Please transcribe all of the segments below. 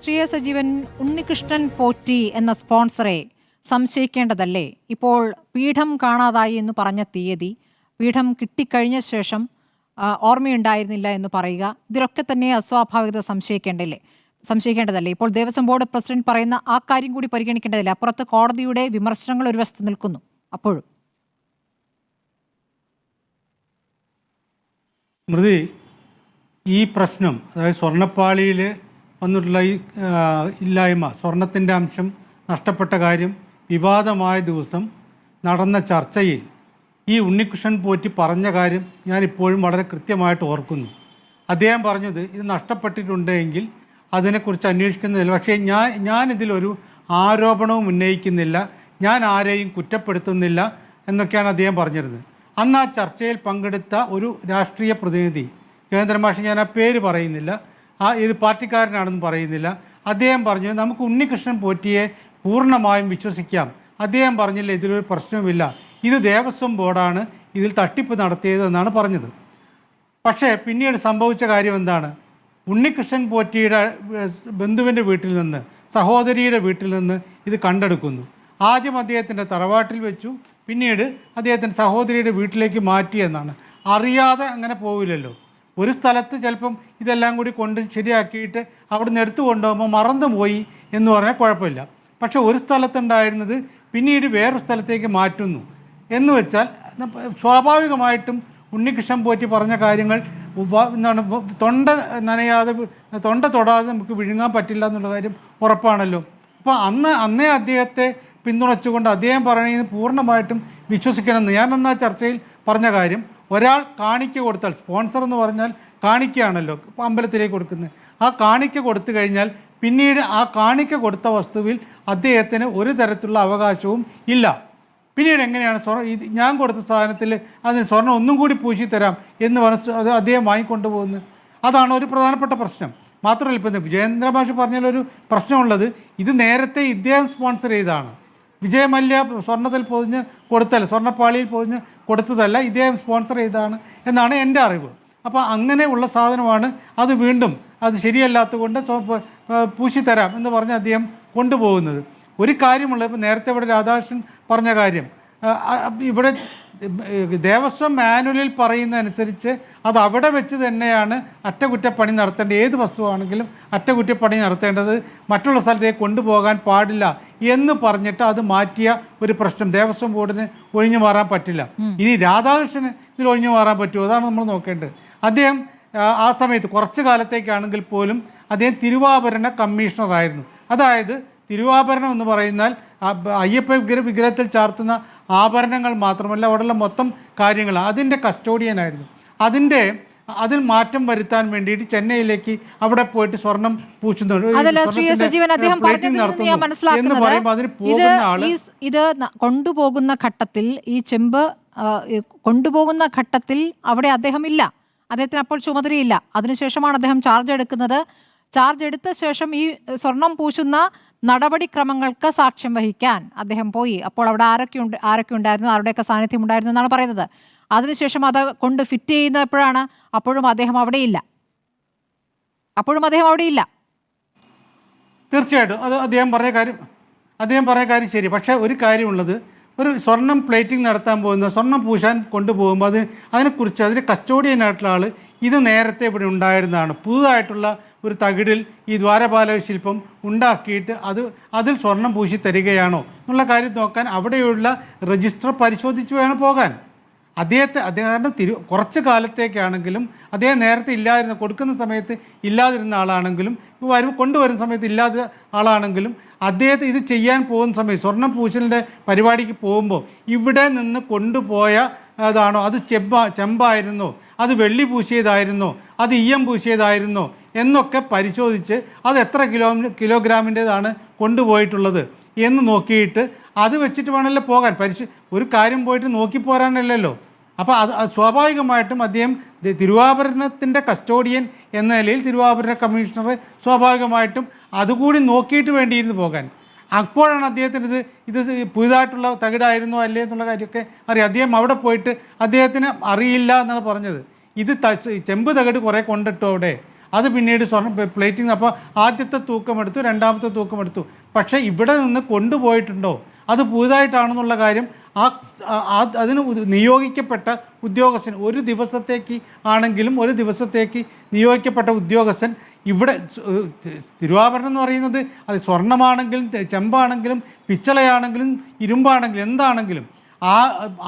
ശ്രീയ സജീവൻ, ഉണ്ണികൃഷ്ണൻ പോറ്റി എന്ന സ്പോൺസറെ സംശയിക്കേണ്ടതല്ലേ? ഇപ്പോൾ പീഠം കാണാതായി എന്ന് പറഞ്ഞ തീയതി, പീഠം കിട്ടിക്കഴിഞ്ഞ ശേഷം ഓർമ്മയുണ്ടായിരുന്നില്ല എന്ന് പറയുക, ഇതിലൊക്കെ തന്നെ അസ്വാഭാവികത സംശയിക്കേണ്ടതല്ലേ? ഇപ്പോൾ ദേവസ്വം ബോർഡ് പ്രസിഡന്റ് പറയുന്ന ആ കാര്യം കൂടി പരിഗണിക്കേണ്ടതല്ലേ? അപ്പുറത്ത് കോടതിയുടെ വിമർശനങ്ങൾ ഒരു വശത്ത് നിൽക്കുന്നു. അപ്പോഴും സ്മൃതി, ഈ പ്രശ്നം, അതായത് സ്വർണ്ണപ്പാളിയിൽ വന്നിട്ടുള്ള ഈ ഇല്ലായ്മ, സ്വർണത്തിൻ്റെ അംശം നഷ്ടപ്പെട്ട കാര്യം വിവാദമായ ദിവസം നടന്ന ചർച്ചയിൽ ഈ ഉണ്ണികൃഷ്ണൻ പോറ്റി പറഞ്ഞ കാര്യം ഞാൻ ഇപ്പോഴും വളരെ കൃത്യമായിട്ട് ഓർക്കുന്നു. അദ്ദേഹം പറഞ്ഞത് ഇത് നഷ്ടപ്പെട്ടിട്ടുണ്ടെങ്കിൽ അതിനെക്കുറിച്ച് അന്വേഷിക്കുന്നതില്ല. പക്ഷേ ഞാനിതിലൊരു ആരോപണവും ഉന്നയിക്കുന്നില്ല, ഞാൻ ആരെയും കുറ്റപ്പെടുത്തുന്നില്ല എന്നൊക്കെയാണ് അദ്ദേഹം പറഞ്ഞിരുന്നത്. അന്ന് ആ ചർച്ചയിൽ പങ്കെടുത്ത ഒരു രാഷ്ട്രീയ പ്രതിനിധി, ജയേന്ദ്രമാഷ്, ഞാൻ ആ പേര് പറയുന്നില്ല, ഇത് പാർട്ടിക്കാരനാണെന്ന് പറയുന്നില്ല, അദ്ദേഹം പറഞ്ഞു നമുക്ക് ഉണ്ണികൃഷ്ണൻ പോറ്റിയെ പൂർണ്ണമായും വിശ്വസിക്കാം. അദ്ദേഹം പറഞ്ഞില്ല ഇതിലൊരു പ്രശ്നവുമില്ല, ഇത് ദേവസ്വം ബോർഡാണ് ഇതിൽ തട്ടിപ്പ് നടത്തിയതെന്നാണ് പറഞ്ഞത്. പക്ഷേ പിന്നീട് സംഭവിച്ച കാര്യം എന്താണ്? ഉണ്ണികൃഷ്ണൻ പോറ്റിയുടെ ബന്ധുവിൻ്റെ വീട്ടിൽ നിന്ന്, സഹോദരിയുടെ വീട്ടിൽ നിന്ന് ഇത് കണ്ടെടുക്കുന്നു. ആദ്യം അദ്ദേഹത്തിൻ്റെ തറവാട്ടിൽ വെച്ചു, പിന്നീട് അദ്ദേഹത്തിൻ്റെ സഹോദരിയുടെ വീട്ടിലേക്ക് മാറ്റിയെന്നാണ്. അറിയാതെ അങ്ങനെ പോവില്ലല്ലോ. ഒരു സ്ഥലത്ത് ചിലപ്പം ഇതെല്ലാം കൂടി കൊണ്ട് ശരിയാക്കിയിട്ട് അവിടെ നിന്ന് എടുത്തു കൊണ്ടുപോകുമ്പോൾ മറന്നുപോയി എന്ന് പറഞ്ഞാൽ കുഴപ്പമില്ല. പക്ഷേ ഒരു സ്ഥലത്തുണ്ടായിരുന്നത് പിന്നീട് വേറൊരു സ്ഥലത്തേക്ക് മാറ്റുന്നു എന്ന് വെച്ചാൽ സ്വാഭാവികമായിട്ടും ഉണ്ണികൃഷ്ണൻ പോറ്റി പറഞ്ഞ കാര്യങ്ങൾ എന്താണ്, തൊണ്ട തൊടാതെ നമുക്ക് വിഴുങ്ങാൻ പറ്റില്ല എന്നുള്ള കാര്യം ഉറപ്പാണല്ലോ. അപ്പോൾ അന്നേ അദ്ദേഹത്തെ പിന്തുണച്ചുകൊണ്ട് അദ്ദേഹം പറയുന്നത് പൂർണ്ണമായിട്ടും വിശ്വസിക്കണമെന്ന് ഞാൻ അന്ന് ആ ചർച്ചയിൽ പറഞ്ഞ കാര്യം. ഒരാൾ കാണിക്ക കൊടുത്താൽ, സ്പോൺസർ എന്ന് പറഞ്ഞാൽ കാണിക്കയാണല്ലോ അമ്പലത്തിലേക്ക് കൊടുക്കുന്നത്, ആ കാണിക്ക കൊടുത്തു കഴിഞ്ഞാൽ പിന്നീട് ആ കാണിക്ക കൊടുത്ത വസ്തുവിൽ അദ്ദേഹത്തിന് ഒരു തരത്തിലുള്ള അവകാശവും ഇല്ല. പിന്നീട് എങ്ങനെയാണ് ഞാൻ കൊടുത്ത സാധനത്തിൽ അതിന് സ്വർണ്ണം ഒന്നും കൂടി പൂശി തരാം എന്ന് പറഞ്ഞ് അത് അദ്ദേഹം വാങ്ങിക്കൊണ്ടുപോകുന്നത്? അതാണ് ഒരു പ്രധാനപ്പെട്ട പ്രശ്നം. മാത്രമല്ല, ഇപ്പം വിജയേന്ദ്രമാഷ് പറഞ്ഞാലൊരു പ്രശ്നമുള്ളത്, ഇത് നേരത്തെ ഇദ്ദേഹം സ്പോൺസർ ചെയ്തതാണ്. വിജയമല്യ സ്വർണ്ണത്തിൽ പൊതിഞ്ഞ് കൊടുത്തല്ല, സ്വർണ്ണപ്പാളിയിൽ പൊതിഞ്ഞ് കൊടുത്തതല്ല, ഇദ്ദേഹം സ്പോൺസർ ചെയ്തതാണ് എന്നാണ് എൻ്റെ അറിവ്. അപ്പോൾ അങ്ങനെയുള്ള സാധനമാണ് അത് വീണ്ടും അത് ശരിയല്ലാത്തതുകൊണ്ട് പൂശിത്തരാം എന്ന് പറഞ്ഞ് അദ്ദേഹം കൊണ്ടുപോകുന്നത്. ഒരു കാര്യമുള്ളത്, ഇപ്പോൾ നേരത്തെ ഇവിടെ രാധാകൃഷ്ണൻ പറഞ്ഞ കാര്യം, ഇവിടെ ദേവസ്വം മാനുവലിൽ പറയുന്ന അനുസരിച്ച് അത് അവിടെ വെച്ച് തന്നെയാണ് അറ്റകുറ്റപ്പണി നടത്തേണ്ടത്. ഏത് വസ്തുവാണെങ്കിലും അറ്റകുറ്റപ്പണി നടത്തേണ്ടത്, മറ്റുള്ള സ്ഥലത്തേക്ക് കൊണ്ടുപോകാൻ പാടില്ല എന്ന് പറഞ്ഞിട്ട് അത് മാറ്റിയ ഒരു പ്രശ്നം ദേവസ്വം ബോർഡിന് ഒഴിഞ്ഞു മാറാൻ പറ്റില്ല. ഇനി രാധാകൃഷ്ണന് ഇതിൽ ഒഴിഞ്ഞു മാറാൻ പറ്റുമോ? അതാണ് നമ്മൾ നോക്കേണ്ടത്. അദ്ദേഹം ആ സമയത്ത് കുറച്ച് കാലത്തേക്കാണെങ്കിൽ പോലും അദ്ദേഹം തിരുവാഭരണ കമ്മീഷണറായിരുന്നു. അതായത് തിരുവാഭരണം എന്ന് പറയുന്നാൽ അയ്യപ്പ വിഗ്രഹത്തിൽ ചാർത്തുന്ന ആഭരണങ്ങൾ മാത്രമല്ല, അവിടെയുള്ള മൊത്തം കാര്യങ്ങൾ, അതിൻ്റെ കസ്റ്റോഡിയനായിരുന്നു. അതിൽ മാറ്റം വരുത്താൻ വേണ്ടിയിട്ട് ചെന്നൈയിലേക്ക് അവിടെ പോയിട്ട് സ്വർണം പൂച്ചുന്നുണ്ട് എന്ന് പറയുമ്പോൾ അതിന് പോകുന്ന ആള് ഇത് കൊണ്ടുപോകുന്ന ഘട്ടത്തിൽ, ഈ ചെമ്പ് കൊണ്ടുപോകുന്ന ഘട്ടത്തിൽ അവിടെ അദ്ദേഹം ഇല്ല, അദ്ദേഹത്തിന് അപ്പോൾ ചുമതലയില്ല. അതിനുശേഷമാണ് അദ്ദേഹം ചാർജ് എടുക്കുന്നത്. ചാർജ് എടുത്ത ശേഷം ഈ സ്വർണം പൂശുന്ന നടപടിക്രമങ്ങൾക്ക് സാക്ഷ്യം വഹിക്കാൻ അദ്ദേഹം പോയി. അപ്പോൾ അവിടെ ആരൊക്കെ ഉണ്ടായിരുന്നു, ആരുടെയൊക്കെ സാന്നിധ്യം ഉണ്ടായിരുന്നു എന്നാണ് പറയുന്നത്. അതിനുശേഷം അത് കൊണ്ട് ഫിറ്റ് ചെയ്യുന്നപ്പോഴാണ്, അപ്പോഴും അദ്ദേഹം അവിടെയില്ല. തീർച്ചയായിട്ടും അത് അദ്ദേഹം പറഞ്ഞ കാര്യം ശരി. പക്ഷേ ഒരു കാര്യമുള്ളത്, ഒരു സ്വർണം പ്ലേറ്റിംഗ് നടത്താൻ പോകുന്ന, സ്വർണം പൂശാൻ കൊണ്ടുപോകുമ്പോൾ അതിനെക്കുറിച്ച് അതിൻ്റെ കസ്റ്റോഡിയനായിട്ടുള്ള ആൾ ഇത് നേരത്തെ ഇവിടെ ഉണ്ടായിരുന്നതാണ്. പുതുതായിട്ടുള്ള ഒരു തകിടിൽ ഈ ദ്വാരപാലക ശില്പം ഉണ്ടാക്കിയിട്ട് അതിൽ സ്വർണം പൂശി തരികയാണോ എന്നുള്ള കാര്യം നോക്കാൻ അവിടെയുള്ള രജിസ്റ്റർ പരിശോധിച്ച് വേണം പോകാൻ. അദ്ദേഹം കുറച്ച് കാലത്തേക്കാണെങ്കിലും, അദ്ദേഹം നേരത്തെ കൊടുക്കുന്ന സമയത്ത് ഇല്ലാതിരുന്ന ആളാണെങ്കിലും, കൊണ്ടുവരുന്ന സമയത്ത് ഇല്ലാത്ത ആളാണെങ്കിലും, അദ്ദേഹത്തെ ഇത് ചെയ്യാൻ പോകുന്ന സമയത്ത് സ്വർണ്ണം പൂശലിൻ്റെ പരിപാടിക്ക് പോകുമ്പോൾ ഇവിടെ നിന്ന് കൊണ്ടുപോയ അതാണോ, അത് ചെമ്പായിരുന്നോ, അത് വെള്ളി പൂശിയതായിരുന്നോ, അത് ഈയം പൂശിയതായിരുന്നോ എന്നൊക്കെ പരിശോധിച്ച് അത് എത്ര കിലോഗ്രാമിൻ്റേതാണ് കൊണ്ടുപോയിട്ടുള്ളത് എന്ന് നോക്കിയിട്ട് അത് വെച്ചിട്ട് വേണമല്ലോ പോകാൻ. ഒരു കാര്യം പോയിട്ട് നോക്കി പോരാനല്ലല്ലോ. അപ്പോൾ അത് സ്വാഭാവികമായിട്ടും അദ്ദേഹം തിരുവാഭരണത്തിൻ്റെ കസ്റ്റോഡിയൻ എന്ന നിലയിൽ തിരുവാഭരണ കമ്മീഷണർ സ്വാഭാവികമായിട്ടും അതുകൂടി നോക്കിയിട്ട് വേണ്ടിയിരുന്നു പോകാൻ. അപ്പോഴാണ് അദ്ദേഹത്തിന് ഇത് പുതുതായിട്ടുള്ള തകിടായിരുന്നോ അല്ലേ എന്നുള്ള കാര്യമൊക്കെ അറിയാം. അദ്ദേഹം അവിടെ പോയിട്ട് അദ്ദേഹത്തിന് അറിയില്ല എന്നാണ് പറഞ്ഞത്. ഇത് ചെമ്പ് തകിട് കുറേ കൊണ്ടിട്ടു അവിടെ, അത് പിന്നീട് പ്ലേറ്റിംഗ്. അപ്പോൾ ആദ്യത്തെ തൂക്കമെടുത്തു, രണ്ടാമത്തെ തൂക്കമെടുത്തു. പക്ഷേ ഇവിടെ നിന്ന് കൊണ്ടുപോയിട്ടുണ്ടോ, അത് പുതുതായിട്ടാണെന്നുള്ള കാര്യം അതിന് നിയോഗിക്കപ്പെട്ട ഉദ്യോഗസ്ഥൻ, ഒരു ദിവസത്തേക്ക് ആണെങ്കിലും ഒരു ദിവസത്തേക്ക് നിയോഗിക്കപ്പെട്ട ഉദ്യോഗസ്ഥൻ ഇവിടെ തിരുവാഭരണം എന്ന് പറയുന്നത് അത് സ്വർണ്ണമാണെങ്കിലും ചെമ്പാണെങ്കിലും പിച്ചളയാണെങ്കിലും ഇരുമ്പാണെങ്കിലും എന്താണെങ്കിലും ആ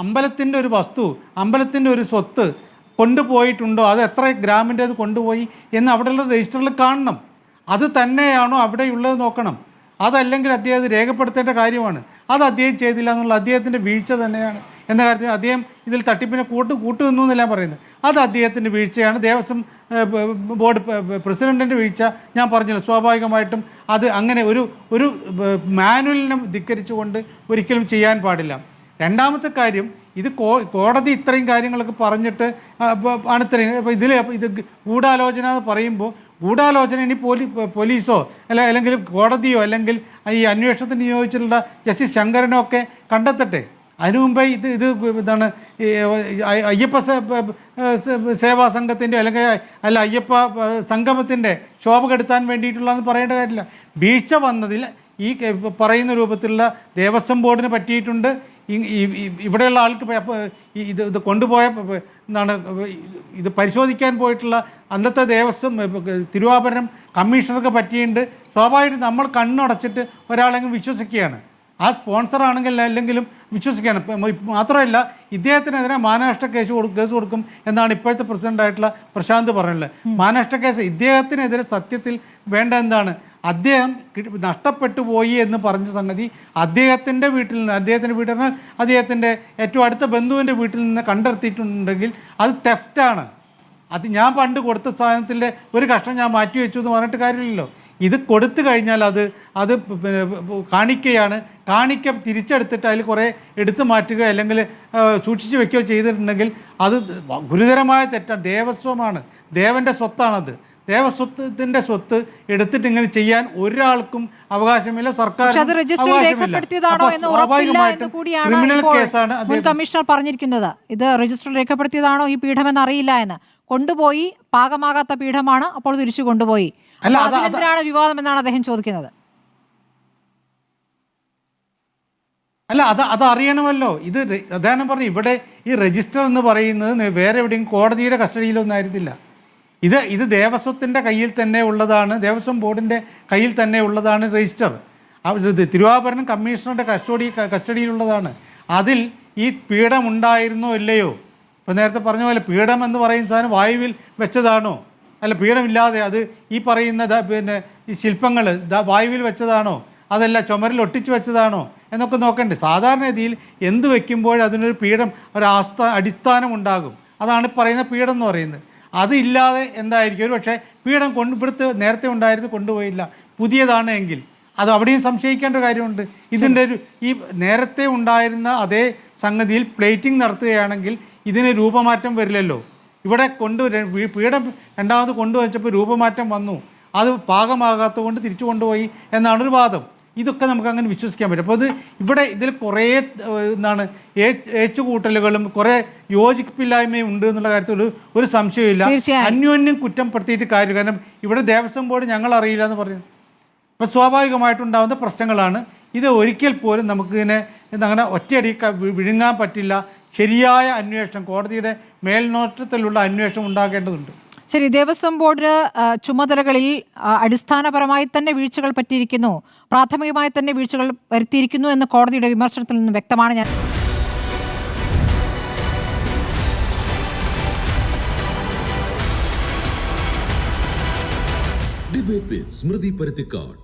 അമ്പലത്തിൻ്റെ ഒരു വസ്തു, അമ്പലത്തിൻ്റെ ഒരു സ്വത്ത് കൊണ്ടുപോയിട്ടുണ്ടോ, അത് എത്ര ഗ്രാമിൻ്റേത് കൊണ്ടുപോയി എന്ന് അവിടെയുള്ള രജിസ്റ്ററിൽ കാണണം. അത് തന്നെയാണോ അവിടെയുള്ളത് നോക്കണം. അതല്ലെങ്കിൽ അദ്ദേഹം അത് രേഖപ്പെടുത്തേണ്ട കാര്യമാണ്. അത് അദ്ദേഹം ചെയ്തില്ല എന്നുള്ള അദ്ദേഹത്തിൻ്റെ വീഴ്ച തന്നെയാണ് എന്ന കാര്യത്തിൽ അദ്ദേഹം ഇതിൽ തട്ടിപ്പിനെ കൂട്ടുനിന്നു എന്നല്ല പറയുന്നത്. അത് അദ്ദേഹത്തിൻ്റെ വീഴ്ചയാണ്. ദേവസ്വം ബോർഡ് പ്രസിഡൻറ്റിൻ്റെ വീഴ്ച ഞാൻ പറഞ്ഞില്ല. സ്വാഭാവികമായിട്ടും അത് അങ്ങനെ ഒരു മാനുവലിനെ ധിക്കരിച്ചുകൊണ്ട് ഒരിക്കലും ചെയ്യാൻ പാടില്ല. രണ്ടാമത്തെ കാര്യം, ഇത് കോടതി ഇത്രയും കാര്യങ്ങളൊക്കെ പറഞ്ഞിട്ട് ആണ് ഇത്രയും. അപ്പോൾ ഇത് ഗൂഢാലോചന എന്ന് പറയുമ്പോൾ ഗൂഢാലോചന ഇനി പോലീസോ അല്ലെങ്കിൽ കോടതിയോ അല്ലെങ്കിൽ ഈ അന്വേഷണത്തിന് നിയോഗിച്ചിട്ടുള്ള ജസ്റ്റിസ് ശങ്കരനോ ഒക്കെ കണ്ടെത്തട്ടെ. അതിനു മുമ്പേ ഇത് എന്താണ് അയ്യപ്പ സേവാ സംഘത്തിൻ്റെ അല്ലെങ്കിൽ അയ്യപ്പ സംഗമത്തിൻ്റെ ശോഭ കെടുത്താൻ വേണ്ടിയിട്ടുള്ളതെന്ന് പറയേണ്ട കാര്യമില്ല. വീഴ്ച വന്നതിൽ ഈ പറയുന്ന രൂപത്തിലുള്ള ദേവസ്വം ബോർഡിന് പറ്റിയിട്ടുണ്ട്. ഇവിടെയുള്ള ആൾക്ക് ഇത് കൊണ്ടുപോയ എന്താണ് ഇത് പരിശോധിക്കാൻ പോയിട്ടുള്ള അന്നത്തെ ദേവസ്വം തിരുവാഭരണം കമ്മീഷണർക്ക് പറ്റിയിട്ടുണ്ട്. സ്വാഭാവികമായിട്ടും നമ്മൾ കണ്ണടച്ചിട്ട് ഒരാളെങ്കിലും വിശ്വസിക്കുകയാണ്. ആ സ്പോൺസർ ആണെങ്കിൽ അല്ലെങ്കിലും വിശ്വസിക്കുകയാണ്. മാത്രമല്ല, ഇദ്ദേഹത്തിനെതിരെ മാനനഷ്ട കേസ് കൊടുക്കും എന്നാണ് ഇപ്പോഴത്തെ പ്രസിഡൻ്റായിട്ടുള്ള പ്രശാന്ത് പറഞ്ഞിട്ടുള്ളത്. മാനനഷ്ട കേസ് ഇദ്ദേഹത്തിനെതിരെ സത്യത്തിൽ വേണ്ട എന്താണ്, അദ്ദേഹം നഷ്ടപ്പെട്ടു പോയി എന്ന് പറഞ്ഞ സംഗതി അദ്ദേഹത്തിൻ്റെ വീട്ടിൽ നിന്ന്, അദ്ദേഹത്തിൻ്റെ വീട്ടിൽ നിന്ന് അദ്ദേഹത്തിൻ്റെ ഏറ്റവും അടുത്ത ബന്ധുവിൻ്റെ വീട്ടിൽ നിന്ന് കണ്ടെത്തിയിട്ടുണ്ടെങ്കിൽ അത് തെഫ്റ്റാണ്. അത് ഞാൻ പണ്ട് കൊടുത്ത സാധനത്തിൻ്റെ ഒരു കഷ്ണം ഞാൻ മാറ്റി വെച്ചു എന്ന് പറഞ്ഞിട്ട് കാര്യമില്ലല്ലോ. ഇത് കൊടുത്തു കഴിഞ്ഞാൽ അത് കാണിക്കയാണ്. കാണിക്ക തിരിച്ചെടുത്തിട്ട് അതിൽ കുറേ എടുത്തു മാറ്റുകയോ അല്ലെങ്കിൽ സൂക്ഷിച്ച് വെക്കുകയോ ചെയ്തിട്ടുണ്ടെങ്കിൽ അത് ഗുരുതരമായ തെറ്റാണ്. ദേവസ്വമാണ്, ദേവൻ്റെ സ്വത്താണത്. ദേവസ്വത്തിൻ്റെ സ്വത്ത് എടുത്തിട്ട് ഇങ്ങനെ ചെയ്യാൻ ഒരാൾക്കും അവകാശമില്ല, സർക്കാർ ക്രിമിനൽ കേസാണ് കമ്മീഷണർ പറഞ്ഞിരിക്കുന്നത്. ഇത് രജിസ്റ്റർ രേഖപ്പെടുത്തിയതാണോ ഈ പീഠമെന്ന് അറിയില്ല എന്ന്. കൊണ്ടുപോയി പാകമാകാത്ത പീഠമാണ്, അപ്പോൾ തിരിച്ചു കൊണ്ടുപോയി. അതിനെതിരാണ് വിവാദം എന്നാണ് അദ്ദേഹം ചോദിക്കുന്നത്. അല്ല, അത് അറിയണമല്ലോ. അതാണ് പറഞ്ഞത്, ഇവിടെ ഈ രജിസ്റ്റർ എന്ന് പറയുന്നത് വേറെ എവിടെയും കോടതിയുടെ കസ്റ്റഡിയിലൊന്നും ആയിരുന്നില്ല. ഇത് ദേവസ്വത്തിൻ്റെ കയ്യിൽ തന്നെ ഉള്ളതാണ്, ദേവസ്വം ബോർഡിൻ്റെ കയ്യിൽ തന്നെ ഉള്ളതാണ് രജിസ്റ്റർ. തിരുവാഭരണം കമ്മീഷണറുടെ കസ്റ്റഡിയിലുള്ളതാണ്. അതിൽ ഈ പീഠം ഉണ്ടായിരുന്നോ ഇല്ലയോ, ഇപ്പോൾ നേരത്തെ പറഞ്ഞ പോലെ പീഠം എന്ന് പറയുന്ന സാധനം വായുവിൽ വെച്ചതാണോ, അല്ല പീഠമില്ലാതെ അത് ഈ പറയുന്ന ഈ ശില്പങ്ങൾ വായുവിൽ വെച്ചതാണോ, അതല്ല ചുമരിൽ ഒട്ടിച്ച് വെച്ചതാണോ എന്നൊക്കെ നോക്കണ്ടേ. സാധാരണ രീതിയിൽ എന്ത് വയ്ക്കുമ്പോൾ അതിനൊരു പീഠം, അടിസ്ഥാനം ഉണ്ടാകും. അതാണ് പറയുന്ന പീഠം എന്ന് പറയുന്നത്. അതില്ലാതെ എന്തായിരിക്കും, ഒരു പക്ഷേ പീഠം ഇവിടുത്തെ നേരത്തെ ഉണ്ടായിരുന്നു കൊണ്ടുപോയില്ല, പുതിയതാണ് എങ്കിൽ അത് അവിടെയും സംശയിക്കേണ്ട കാര്യമുണ്ട്. ഇതിൻ്റെ ഈ നേരത്തെ ഉണ്ടായിരുന്ന അതേ സംഗതിയിൽ പ്ലേറ്റിംഗ് നടത്തുകയാണെങ്കിൽ ഇതിന് രൂപമാറ്റം വരില്ലല്ലോ. ഇവിടെ പീഠം രണ്ടാമത് കൊണ്ടുവച്ചപ്പോൾ രൂപമാറ്റം വന്നു, അത് പാകമാകാത്തത് കൊണ്ട് തിരിച്ചു കൊണ്ടുപോയി എന്നാണൊരു വാദം. ഇതൊക്കെ നമുക്ക് അങ്ങനെ വിശ്വസിക്കാൻ പറ്റും. അപ്പോൾ ഇതിൽ കുറേ എന്താണ് ഏച്ചുകൂട്ടലുകളും കുറേ യോജിപ്പില്ലായ്മയും ഉണ്ട് എന്നുള്ള കാര്യത്തിൽ ഒരു സംശയമില്ല. അന്യോന്യം കുറ്റപ്പെടുത്തിയിട്ട് കാര്യം. കാരണം ഇവിടെ ദേവസ്വം ബോർഡ് ഞങ്ങൾ അറിയില്ല എന്ന് പറയുന്നത് അപ്പോൾ സ്വാഭാവികമായിട്ടുണ്ടാകുന്ന പ്രശ്നങ്ങളാണ്. ഇത് ഒരിക്കൽ പോലും നമുക്കിങ്ങനെ അങ്ങനെ ഒറ്റയടി വിഴുങ്ങാൻ പറ്റില്ല. ശരിയായ അന്വേഷണം, കോടതിയുടെ മേൽനോട്ടത്തിലുള്ള അന്വേഷണം ഉണ്ടാകേണ്ടതുണ്ട്. ശരി, ദേവസ്വം ബോർഡ് ചുമതലകളിൽ അടിസ്ഥാനപരമായി തന്നെ വീഴ്ചകൾ പറ്റിയിരിക്കുന്നു, പ്രാഥമികമായി തന്നെ വീഴ്ചകൾ വരുത്തിയിരിക്കുന്നു എന്ന് കോടതിയുടെ വിമർശനത്തിൽ നിന്ന് വ്യക്തമാണ്. ഞാൻ ഡിബേറ്റ് വിത്ത് സ്മൃതി പരുത്തിക്കാട്.